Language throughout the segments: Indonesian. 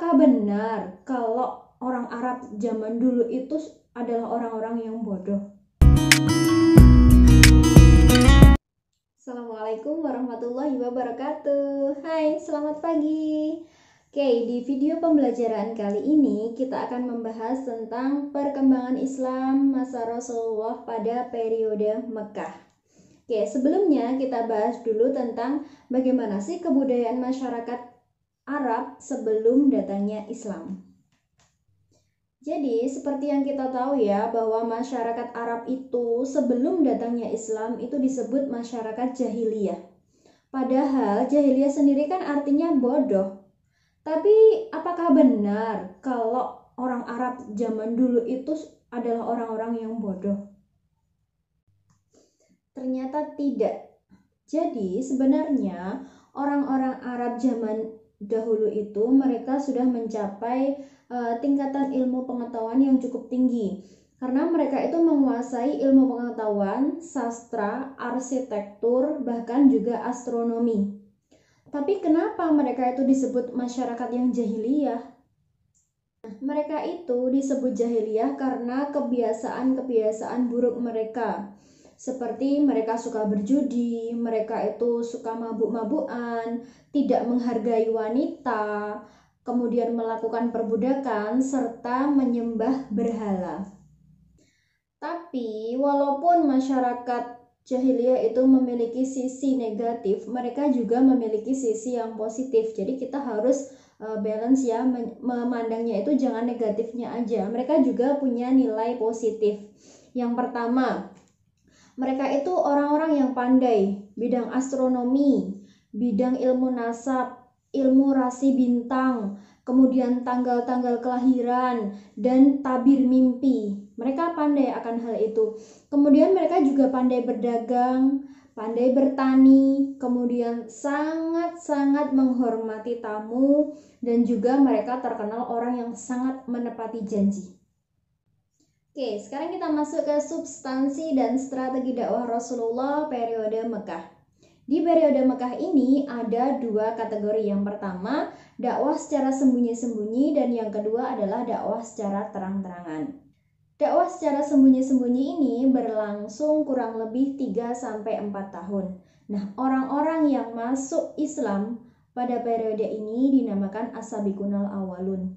Apakah benar kalau orang Arab zaman dulu itu adalah orang-orang yang bodoh? Assalamualaikum warahmatullahi wabarakatuh. Hai, selamat pagi. Oke, di video pembelajaran kali ini kita akan membahas tentang perkembangan Islam masa Rasulullah pada periode Mekah. Oke, sebelumnya kita bahas dulu tentang bagaimana sih kebudayaan masyarakat Arab sebelum datangnya Islam. Jadi, seperti yang kita tahu ya, bahwa masyarakat Arab itu sebelum datangnya Islam itu disebut masyarakat jahiliyah. Padahal jahiliyah sendiri kan artinya bodoh. Tapi apakah benar kalau orang Arab zaman dulu itu adalah orang-orang yang bodoh? Ternyata tidak. Jadi sebenarnya orang-orang Arab zaman dahulu itu mereka sudah mencapai tingkatan ilmu pengetahuan yang cukup tinggi. Karena mereka itu menguasai ilmu pengetahuan, sastra, arsitektur, bahkan juga astronomi. Tapi kenapa mereka itu disebut masyarakat yang jahiliyah? Mereka itu disebut jahiliyah karena kebiasaan-kebiasaan buruk mereka. Seperti mereka suka berjudi, mereka itu suka mabuk-mabukan, tidak menghargai wanita, kemudian melakukan perbudakan, serta menyembah berhala. Tapi walaupun masyarakat jahiliyah itu memiliki sisi negatif, mereka juga memiliki sisi yang positif. Jadi kita harus balance ya, memandangnya itu jangan negatifnya aja. Mereka juga punya nilai positif. Yang pertama, mereka itu orang-orang yang pandai bidang astronomi, bidang ilmu nasab, ilmu rasi bintang, kemudian tanggal-tanggal kelahiran, dan tabir mimpi. Mereka pandai akan hal itu. Kemudian mereka juga pandai berdagang, pandai bertani, kemudian sangat-sangat menghormati tamu, dan juga mereka terkenal orang yang sangat menepati janji. Oke, sekarang kita masuk ke substansi dan strategi dakwah Rasulullah periode Mekah. Di periode Mekah ini ada dua kategori. Yang pertama, dakwah secara sembunyi-sembunyi, dan yang kedua adalah dakwah secara terang-terangan. Dakwah secara sembunyi-sembunyi ini berlangsung kurang lebih 3-4 tahun. Nah, orang-orang yang masuk Islam pada periode ini dinamakan as-sabiqunal awwalun.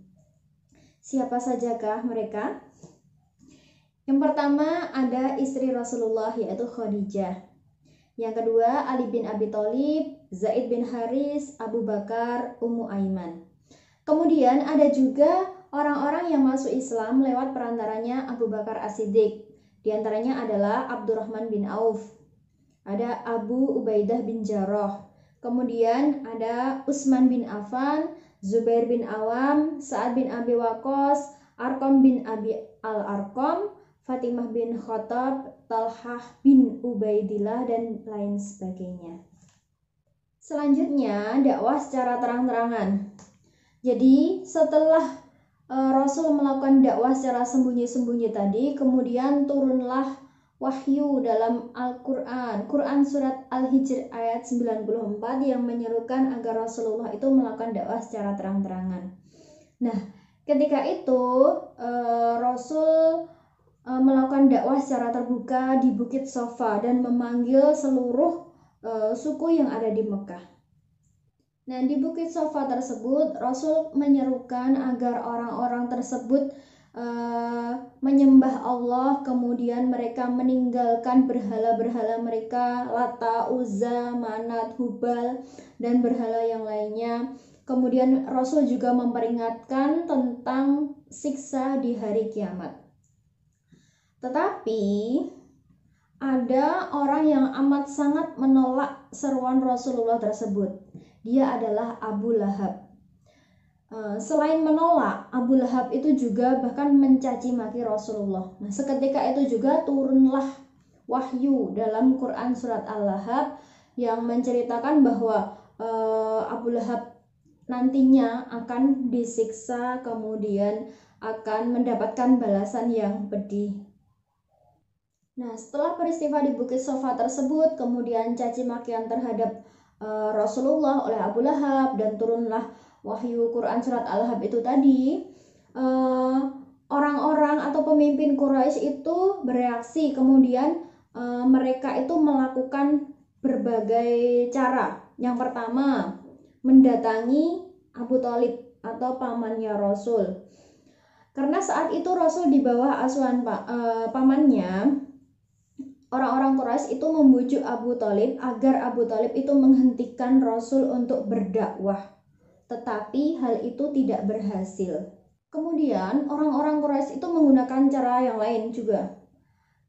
Siapa sajakah mereka? Yang pertama ada istri Rasulullah yaitu Khadijah. Yang kedua Ali bin Abi Thalib, Zaid bin Haris, Abu Bakar, Ummu Aiman. Kemudian ada juga orang-orang yang masuk Islam lewat perantaranya Abu Bakar As-Siddiq. Di antaranya adalah Abdurrahman bin Auf, ada Abu Ubaidah bin Jarrah, kemudian ada Utsman bin Affan, Zubair bin Awam, Sa'ad bin Abi Waqqas, Arqam bin Abi al-Arqam, Fatimah bin Khattab, Talhah bin Ubaidillah, dan lain sebagainya. Selanjutnya, dakwah secara terang-terangan. Jadi, setelah Rasul melakukan dakwah secara sembunyi-sembunyi tadi, kemudian turunlah wahyu dalam Al-Quran, Quran surat Al-Hijr ayat 94 yang menyerukan agar Rasulullah itu melakukan dakwah secara terang-terangan. Nah, ketika itu Rasul melakukan dakwah secara terbuka di Bukit Sofa dan memanggil seluruh suku yang ada di Mekah. Nah, di Bukit Sofa tersebut Rasul menyerukan agar orang-orang tersebut menyembah Allah, kemudian mereka meninggalkan berhala-berhala mereka, Lata, Uzza, Manat, Hubal, dan berhala yang lainnya. Kemudian Rasul juga memperingatkan tentang siksa di hari kiamat. Tetapi ada orang yang amat sangat menolak seruan Rasulullah tersebut. Dia adalah Abu Lahab. Selain menolak, Abu Lahab itu juga bahkan mencaci maki Rasulullah. Nah, seketika itu juga turunlah wahyu dalam Quran surat Al-Lahab yang menceritakan bahwa Abu Lahab nantinya akan disiksa, kemudian akan mendapatkan balasan yang pedih. Nah, setelah peristiwa di Bukit Sofa tersebut, kemudian caci makian terhadap Rasulullah oleh Abu Lahab, dan turunlah wahyu Quran surat Al-Ahzab itu tadi, orang-orang atau pemimpin Quraisy itu bereaksi, kemudian mereka itu melakukan berbagai cara. Yang pertama, mendatangi Abu Thalib atau pamannya Rasul. Karena saat itu Rasul di bawah asuhan pamannya, orang-orang Quraisy itu membujuk Abu Thalib agar Abu Thalib itu menghentikan Rasul untuk berdakwah. Tetapi hal itu tidak berhasil. Kemudian orang-orang Quraisy itu menggunakan cara yang lain juga.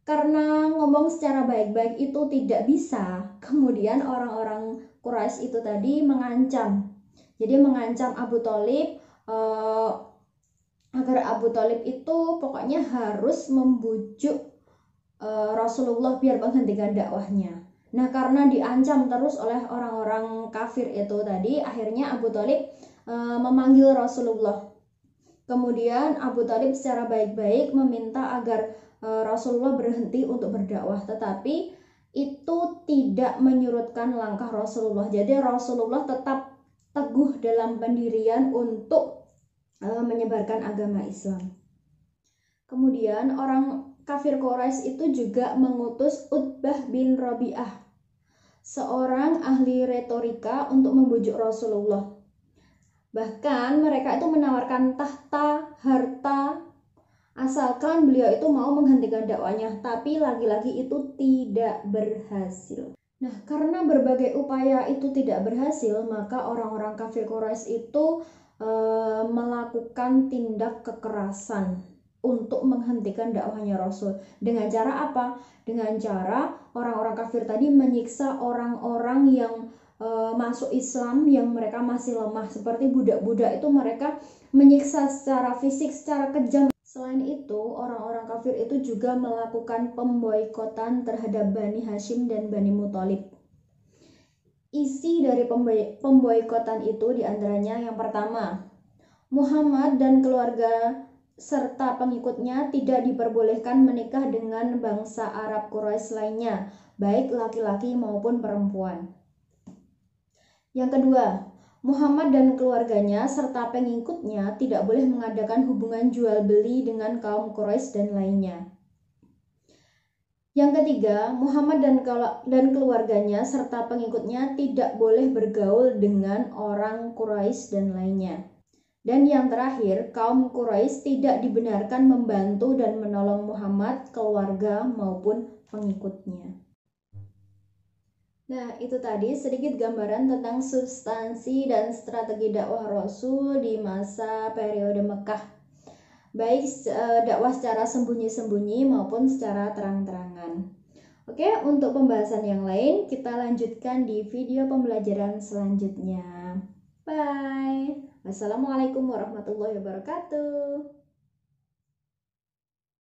Karena ngomong secara baik-baik itu tidak bisa, kemudian orang-orang Quraisy itu tadi mengancam. Jadi mengancam Abu Thalib agar Abu Thalib itu pokoknya harus membujuk Rasulullah biar menghentikan dakwahnya. Nah, karena diancam terus oleh orang-orang kafir itu tadi, akhirnya Abu Thalib memanggil Rasulullah. Kemudian Abu Thalib secara baik-baik meminta agar Rasulullah berhenti untuk berdakwah, tetapi itu tidak menyurutkan langkah Rasulullah. Jadi Rasulullah tetap teguh dalam pendirian untuk menyebarkan agama Islam. Kemudian orang kafir Quraisy itu juga mengutus Utbah bin Rabi'ah, seorang ahli retorika, untuk membujuk Rasulullah. Bahkan mereka itu menawarkan tahta, harta, asalkan beliau itu mau menghentikan dakwanya, tapi lagi-lagi itu tidak berhasil. Nah, karena berbagai upaya itu tidak berhasil, maka orang-orang kafir Quraisy itu melakukan tindak kekerasan untuk menghentikan dakwahnya Rasul. Dengan cara apa? Dengan cara orang-orang kafir tadi menyiksa orang-orang yang masuk Islam yang mereka masih lemah, seperti budak-budak itu mereka menyiksa secara fisik, secara kejam. Selain itu, orang-orang kafir itu juga melakukan pemboikotan terhadap Bani Hashim dan Bani Muthalib. Isi dari pemboikotan itu diantaranya yang pertama, Muhammad dan keluarga serta pengikutnya tidak diperbolehkan menikah dengan bangsa Arab Quraisy lainnya, baik laki-laki maupun perempuan. Yang kedua, Muhammad dan keluarganya serta pengikutnya tidak boleh mengadakan hubungan jual beli dengan kaum Quraisy dan lainnya. Yang ketiga, Muhammad dan keluarganya serta pengikutnya tidak boleh bergaul dengan orang Quraisy dan lainnya. Dan yang terakhir, kaum Quraisy tidak dibenarkan membantu dan menolong Muhammad, keluarga maupun pengikutnya. Nah, itu tadi sedikit gambaran tentang substansi dan strategi dakwah Rasul di masa periode Mekah. Baik dakwah secara sembunyi-sembunyi maupun secara terang-terangan. Oke, untuk pembahasan yang lain kita lanjutkan di video pembelajaran selanjutnya. Bye. Wassalamualaikum warahmatullahi wabarakatuh.